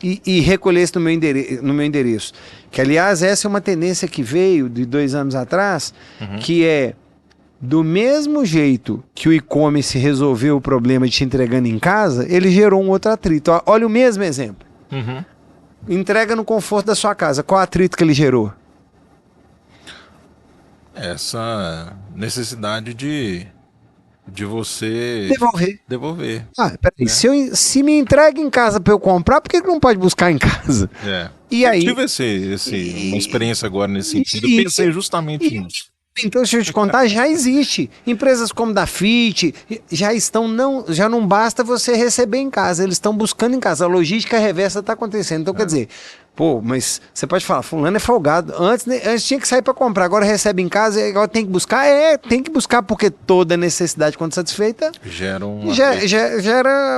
e recolher isso no meu endereço. Que, aliás, essa é uma tendência que veio de 2 anos atrás, que é... Do mesmo jeito que o e-commerce resolveu o problema de te entregando em casa, ele gerou um outro atrito. Olha o mesmo exemplo. Entrega no conforto da sua casa. Qual atrito que ele gerou? Essa necessidade de você devolver. Peraí. Se me entrega em casa para eu comprar, por que não pode buscar em casa? E aí, eu tive uma experiência agora nesse sentido. Eu pensei justamente nisso. Então, deixa eu te contar, já existe. Empresas como da Fit já não basta você receber em casa, eles estão buscando em casa. A logística reversa está acontecendo. Então, quer dizer, mas você pode falar, fulano é folgado. Antes tinha que sair para comprar, agora recebe em casa, agora tem que buscar. Tem que buscar, porque toda necessidade, quando satisfeita, gera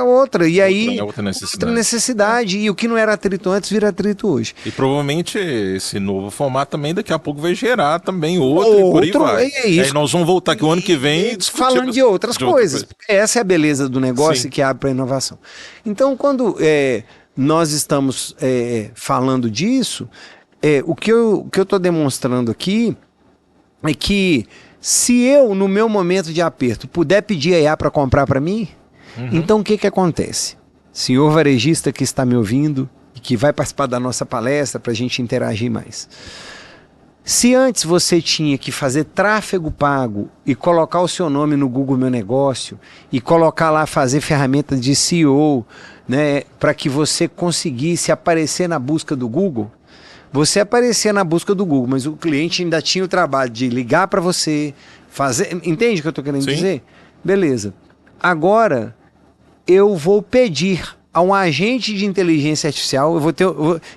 outra. E aí, outra necessidade. E o que não era atrito antes, vira atrito hoje. E provavelmente esse novo formato também daqui a pouco vai gerar também outro e por aí vai. Aí nós vamos voltar aqui o ano que vem falando de outras coisas. Essa é a beleza do negócio que abre para inovação. Então, quando nós estamos falando disso, o que eu estou demonstrando aqui é que se eu, no meu momento de aperto, puder pedir a IA para comprar para mim, então o que acontece? Senhor varejista que está me ouvindo, que vai participar da nossa palestra para a gente interagir mais. Se antes você tinha que fazer tráfego pago e colocar o seu nome no Google Meu Negócio e colocar lá, fazer ferramentas de SEO, né, para que você conseguisse aparecer na busca do Google, você aparecia na busca do Google, mas o cliente ainda tinha o trabalho de ligar para você, fazer... Entende o que eu estou querendo dizer? Beleza. Agora, eu vou pedir a um agente de inteligência artificial,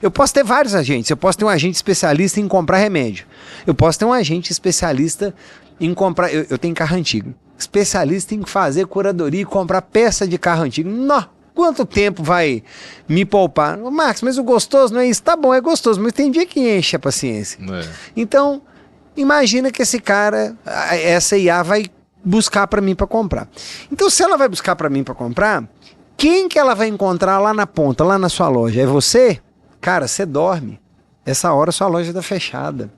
eu posso ter vários agentes, eu posso ter um agente especialista em comprar remédio, eu posso ter um agente especialista em comprar, eu tenho carro antigo, especialista em fazer curadoria e comprar peça de carro antigo. Nó, quanto tempo vai me poupar? Marcos, mas o gostoso não é isso? Tá bom, é gostoso, mas tem dia que enche a paciência. Então, imagina que esse cara, essa IA vai buscar para mim para comprar. Então, se ela vai buscar para mim para comprar, quem que ela vai encontrar lá na ponta, lá na sua loja? É você? Cara, você dorme. Essa hora sua loja está fechada.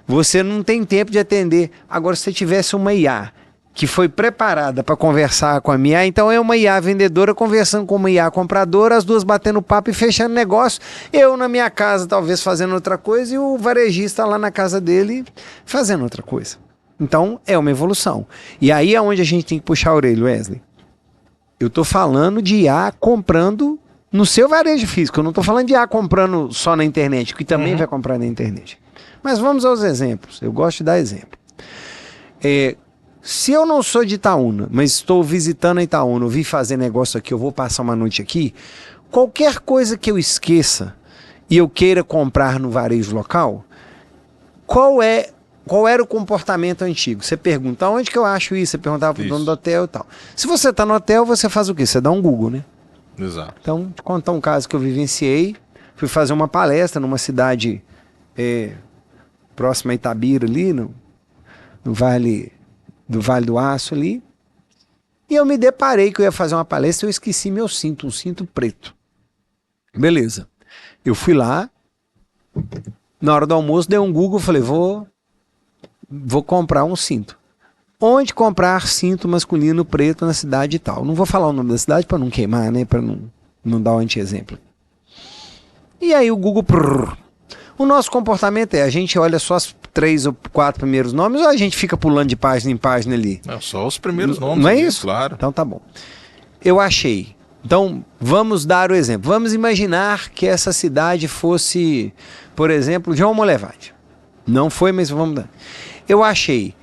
Você não tem tempo de atender. Agora, se você tivesse uma IA que foi preparada para conversar com a minha, então é uma IA vendedora conversando com uma IA compradora, as duas batendo papo e fechando negócio. Eu na minha casa talvez fazendo outra coisa e o varejista lá na casa dele fazendo outra coisa. Então é uma evolução. E aí é onde a gente tem que puxar a orelha, Wesley. Eu estou falando de IA comprando no seu varejo físico. Eu não estou falando de IA comprando só na internet, que também vai comprar na internet. Mas vamos aos exemplos. Eu gosto de dar exemplo. Se eu não sou de Itaúna, mas estou visitando a Itaúna, eu vim fazer negócio aqui, eu vou passar uma noite aqui, qualquer coisa que eu esqueça e eu queira comprar no varejo local, qual era o comportamento antigo? Você pergunta, onde que eu acho isso? Você perguntava pro dono do hotel e tal. Se você está no hotel, você faz o quê? Você dá um Google, né? Exato. Então, vou contar um caso que eu vivenciei. Fui fazer uma palestra numa cidade próxima a Itabira, ali, no Vale do Aço ali, e eu me deparei que eu ia fazer uma palestra e eu esqueci meu cinto, um cinto preto. Beleza. Eu fui lá, na hora do almoço, dei um Google, falei, vou comprar um cinto. Onde comprar cinto masculino preto na cidade e tal? Não vou falar o nome da cidade para não queimar, né, para não dar um anti-exemplo. E aí o Google... O nosso comportamento a gente olha só os 3 ou 4 primeiros nomes ou a gente fica pulando de página em página ali? Não, só os primeiros nomes. Não é ali, isso? Claro. Então tá bom. Eu achei. Então vamos dar o exemplo. Vamos imaginar que essa cidade fosse, por exemplo, João Molevade. Não foi, mas vamos dar. Eu achei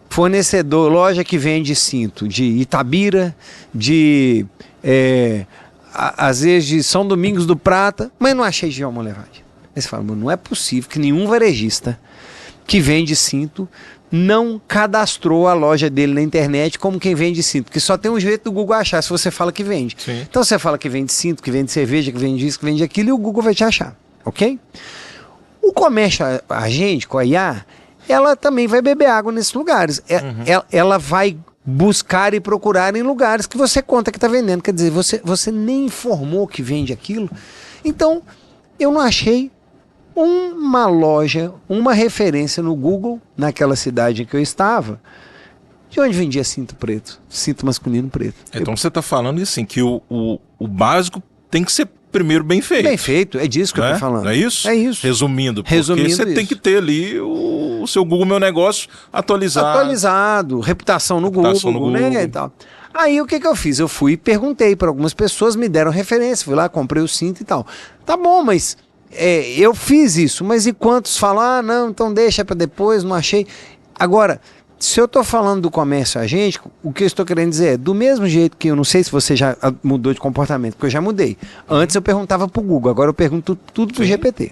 fornecedor, loja que vende cinto de Itabira, às vezes de São Domingos do Prata, mas não achei de João Molevade. Aí você fala, não é possível que nenhum varejista que vende cinto não cadastrou a loja dele na internet como quem vende cinto, porque só tem um jeito do Google achar se você fala que vende. Sim. Então você fala que vende cinto, que vende cerveja, que vende isso, que vende aquilo, e o Google vai te achar, ok? O comércio agente, com a IA, ela também vai beber água nesses lugares. Ela vai buscar e procurar em lugares que você conta que está vendendo. Quer dizer, você nem informou que vende aquilo. Então, eu não achei uma loja, uma referência no Google, naquela cidade em que eu estava, de onde vendia cinto preto, cinto masculino preto. Então você está falando assim, que o básico tem que ser primeiro bem feito. Bem feito, é disso que eu estou falando. Não é isso? É isso. Resumindo, porque você tem que ter ali o seu Google Meu Negócio atualizado. Reputação no Google, né, e tal. Aí o que eu fiz? Eu fui e perguntei para algumas pessoas, me deram referência, fui lá, comprei o cinto e tal. Tá bom, mas eu fiz isso, mas e quantos falam, não, então deixa para depois, não achei. Agora, se eu estou falando do comércio agente, o que eu estou querendo dizer é, do mesmo jeito que eu não sei se você já mudou de comportamento, porque eu já mudei. Antes eu perguntava para o Google, agora eu pergunto tudo para o GPT.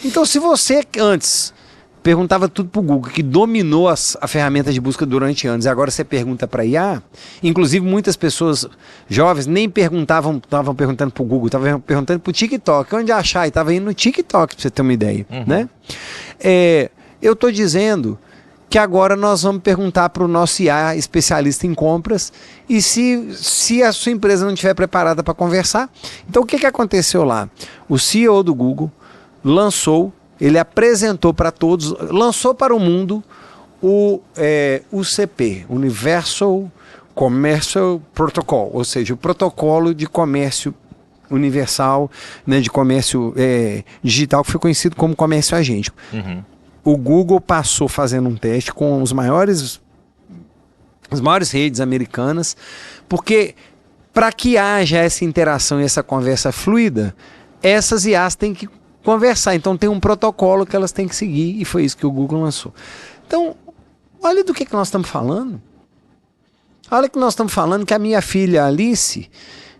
Então, se você antes perguntava tudo para o Google, que dominou a ferramenta de busca durante anos, e agora você pergunta para IA, inclusive muitas pessoas jovens nem perguntavam, estavam perguntando para o Google, estavam perguntando para o TikTok, onde achar, e estava indo no TikTok, para você ter uma ideia. Né? Eu estou dizendo que agora nós vamos perguntar para o nosso IA especialista em compras, e se a sua empresa não estiver preparada para conversar. Então o que aconteceu lá? O CEO do Google lançou, ele apresentou para todos, lançou para o mundo o UCP, Universal Commercial Protocol, ou seja, o protocolo de comércio universal, né, de comércio digital, que foi conhecido como comércio agente. O Google passou fazendo um teste com as maiores redes americanas, porque para que haja essa interação e essa conversa fluida, essas IAs têm que conversar. Então tem um protocolo que elas têm que seguir, e foi isso que o Google lançou. Então, olha do que nós estamos falando. Olha que nós estamos falando que a minha filha Alice,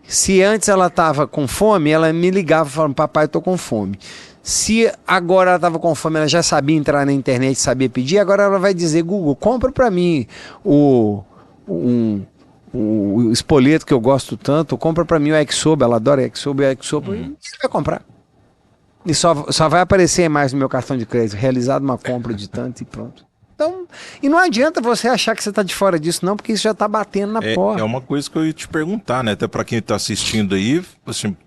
se antes ela estava com fome, ela me ligava falando, papai, eu estou com fome. Se agora ela estava com fome, ela já sabia entrar na internet, sabia pedir, agora ela vai dizer, Google, compra para mim o espoleto que eu gosto tanto, compra para mim o yakisoba, ela adora yakisoba, e você vai comprar. E só vai aparecer mais no meu cartão de crédito, realizado uma compra de tanto e pronto. Então, e não adianta você achar que você está de fora disso não, porque isso já está batendo na porta. É uma coisa que eu ia te perguntar, né? Até para quem está assistindo aí, assim,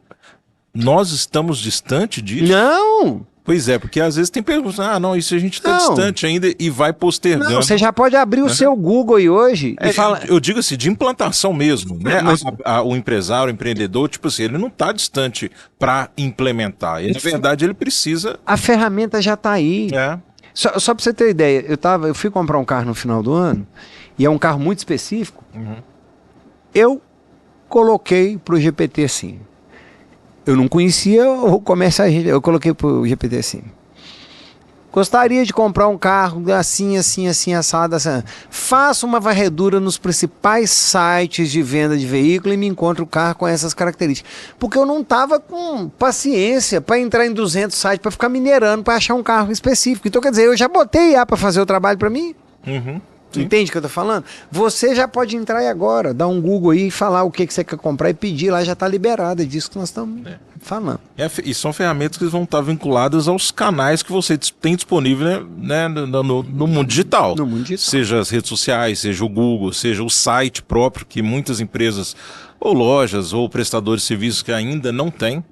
nós estamos distante disso? Não! Pois é, porque às vezes tem perguntas, não, isso a gente está distante ainda e vai postergando. Não, você já pode abrir o seu Google aí hoje e falar... Eu digo assim, de implantação mesmo, né? Mas... o empresário, o empreendedor, tipo assim, ele não está distante para implementar. Na verdade, ele precisa... A ferramenta já está aí. Só para você ter ideia, eu fui comprar um carro no final do ano, e é um carro muito específico, eu coloquei para o GPT assim. Eu não conhecia o comércio, eu coloquei para o GPT assim. Gostaria de comprar um carro assim, assado, assim. Faça uma varredura nos principais sites de venda de veículo e me encontre o carro com essas características. Porque eu não estava com paciência para entrar em 200 sites, para ficar minerando, para achar um carro específico. Então, quer dizer, eu já botei IA para fazer o trabalho para mim. Entende o que eu tô falando? Você já pode entrar aí agora, dar um Google aí e falar o que você quer comprar e pedir lá, já está liberado. É disso que nós estamos falando. E são ferramentas que vão estar vinculadas aos canais que você tem disponível, né, no mundo digital. No mundo digital. Seja as redes sociais, seja o Google, seja o site próprio, que muitas empresas, ou lojas, ou prestadores de serviços que ainda não têm.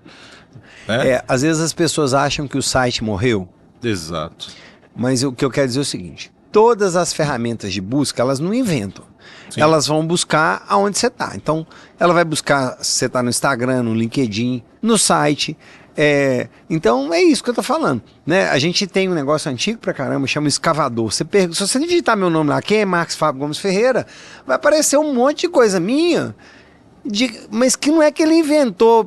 Né? Às vezes as pessoas acham que o site morreu. Exato. Mas o que eu quero dizer é o seguinte. Todas as ferramentas de busca, elas não inventam. Sim. Elas vão buscar aonde você está. Então, ela vai buscar se você está no Instagram, no LinkedIn, no site. Então, é isso que eu estou falando. Né? A gente tem um negócio antigo pra caramba, chama escavador. Se você digitar meu nome lá, quem é Marcos Fábio Gomes Ferreira, vai aparecer um monte de coisa minha, mas que não é que ele inventou,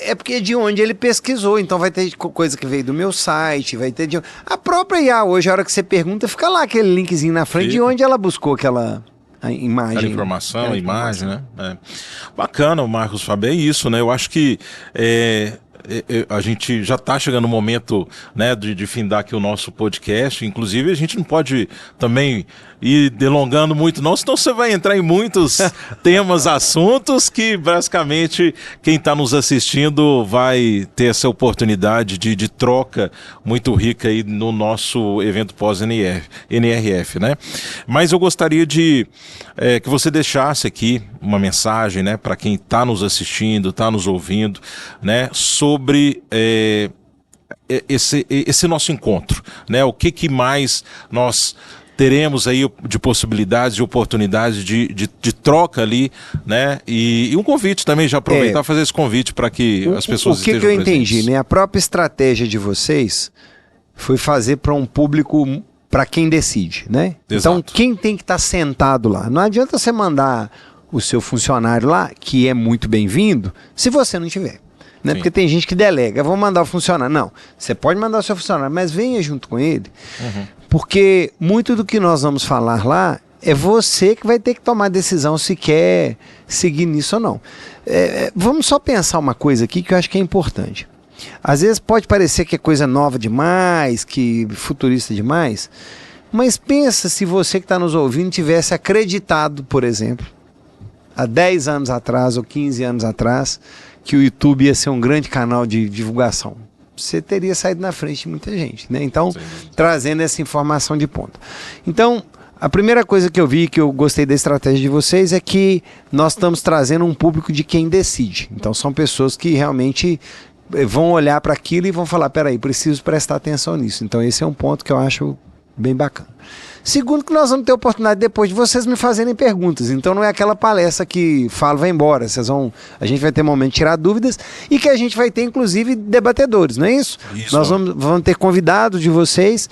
é porque é de onde ele pesquisou. Então vai ter coisa que veio do meu site, vai ter a própria IA hoje, a hora que você pergunta, fica lá aquele linkzinho na frente de onde ela buscou aquela imagem. Aquela informação, a imagem, né? Bacana, Marcos Fábio, é isso, né? Eu acho que a gente já está chegando no momento, né, de findar aqui o nosso podcast. Inclusive, a gente não pode também ir delongando muito não, senão você vai entrar em muitos temas, assuntos que basicamente quem está nos assistindo vai ter essa oportunidade de troca muito rica aí no nosso evento pós-NRF, né? Mas eu gostaria de que você deixasse aqui uma mensagem, né, para quem está nos assistindo, está nos ouvindo, né, sobre esse nosso encontro, né? O que mais nós teremos aí de possibilidades, de oportunidades de troca ali, né? E um convite também, já aproveitar e fazer esse convite para que as pessoas estejam presentes. O que eu entendi, né? A própria estratégia de vocês foi fazer para um público, para quem decide, né? Exato. Então, quem tem que estar sentado lá? Não adianta você mandar o seu funcionário lá, que é muito bem-vindo, se você não tiver. Né? Porque tem gente que delega, vou mandar o funcionário. Não, você pode mandar o seu funcionário, mas venha junto com ele, porque muito do que nós vamos falar lá é você que vai ter que tomar a decisão se quer seguir nisso ou não. Vamos só pensar uma coisa aqui que eu acho que é importante. Às vezes pode parecer que é coisa nova demais, que futurista demais, mas pensa se você que está nos ouvindo tivesse acreditado, por exemplo, há 10 anos atrás ou 15 anos atrás, que o YouTube ia ser um grande canal de divulgação. Você teria saído na frente de muita gente, né? Então, trazendo essa informação de ponta. Então, a primeira coisa que eu vi, que eu gostei da estratégia de vocês, é que nós estamos trazendo um público de quem decide. Então, são pessoas que realmente vão olhar para aquilo e vão falar, peraí, preciso prestar atenção nisso. Então, esse é um ponto que eu acho bem bacana. Segundo, que nós vamos ter oportunidade depois de vocês me fazerem perguntas. Então não é aquela palestra que fala vai embora. A gente vai ter momento de tirar dúvidas e que a gente vai ter, inclusive, debatedores, não é isso? Nós vamos ter convidados de vocês.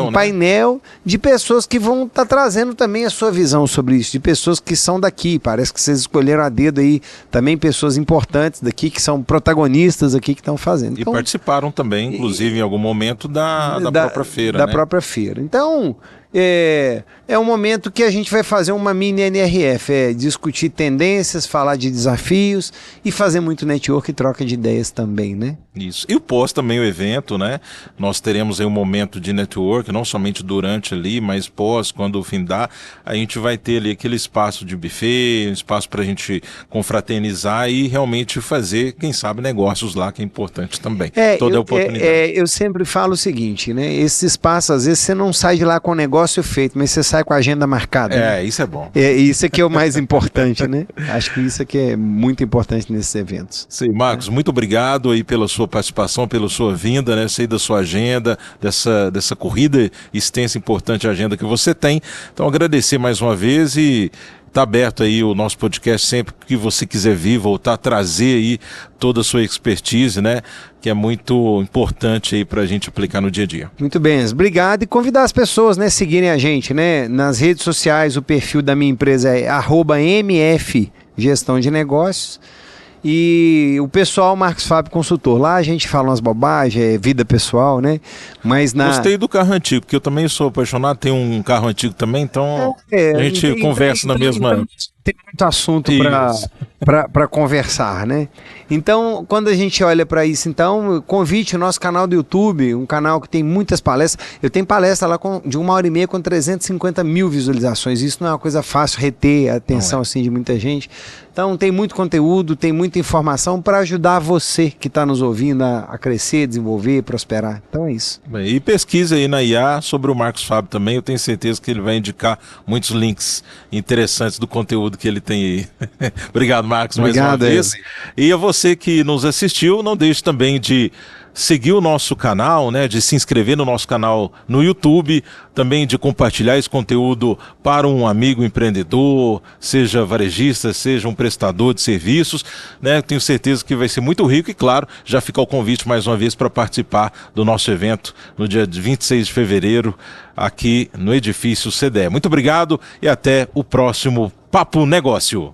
Um painel de pessoas que vão estar trazendo também a sua visão sobre isso, de pessoas que são daqui. Parece que vocês escolheram a dedo aí também pessoas importantes daqui, que são protagonistas aqui, que estão fazendo. Então, e participaram também, inclusive, em algum momento da própria feira. Da própria feira. Então, é um momento que a gente vai fazer uma mini NRF, discutir tendências, falar de desafios e fazer muito network e troca de ideias também, né? Isso. E o pós também o evento, né? Nós teremos aí um momento de network, não somente durante ali, mas pós, quando findar, a gente vai ter ali aquele espaço de buffet, um espaço para a gente confraternizar e realmente fazer, quem sabe, negócios lá, que é importante também. Toda a oportunidade. Eu sempre falo o seguinte, né? Esse espaço, às vezes, você não sai de lá com o negócio feito, mas você sai com a agenda marcada. Né? Isso é bom. Isso aqui é o mais importante, né? Acho que isso aqui é muito importante nesses eventos. Sim, Marcos, muito obrigado aí pela sua participação, pela sua vinda, né? Sei da sua agenda, dessa corrida extensa, importante agenda que você tem. Então, agradecer mais uma vez e está aberto aí o nosso podcast sempre que você quiser vir, voltar a trazer aí toda a sua expertise, né? Que é muito importante aí para a gente aplicar no dia a dia. Muito bem, obrigado e convidar as pessoas, né, seguirem a gente, né? Nas redes sociais, o perfil da minha empresa é @mf Gestão de Negócios. E o pessoal Marcos Fábio Consultor, lá a gente fala umas bobagens, vida pessoal, né? Mas Gostei do carro antigo, porque eu também sou apaixonado, tenho um carro antigo também, então a gente conversa na mesma... Tem muito assunto para conversar, né? Então, quando a gente olha para isso, então, convite o nosso canal do YouTube, um canal que tem muitas palestras. Eu tenho palestra lá de 1h30 com 350 mil visualizações. Isso não é uma coisa fácil, reter a atenção assim, de muita gente. Então, tem muito conteúdo, tem muita informação para ajudar você que está nos ouvindo a crescer, desenvolver, prosperar. Então, é isso. Bem, e pesquisa aí na IA sobre o Marcos Fábio também. Eu tenho certeza que ele vai indicar muitos links interessantes do conteúdo que ele tem aí. Obrigado, Marcos, mais uma vez. E a você que nos assistiu, não deixe também de seguir o nosso canal, né, de se inscrever no nosso canal no YouTube, também de compartilhar esse conteúdo para um amigo empreendedor, seja varejista, seja um prestador de serviços, né? Tenho certeza que vai ser muito rico e, claro, já fica o convite mais uma vez para participar do nosso evento no dia 26 de fevereiro, aqui no Edifício CDE. Muito obrigado e até o próximo Papo Negócio.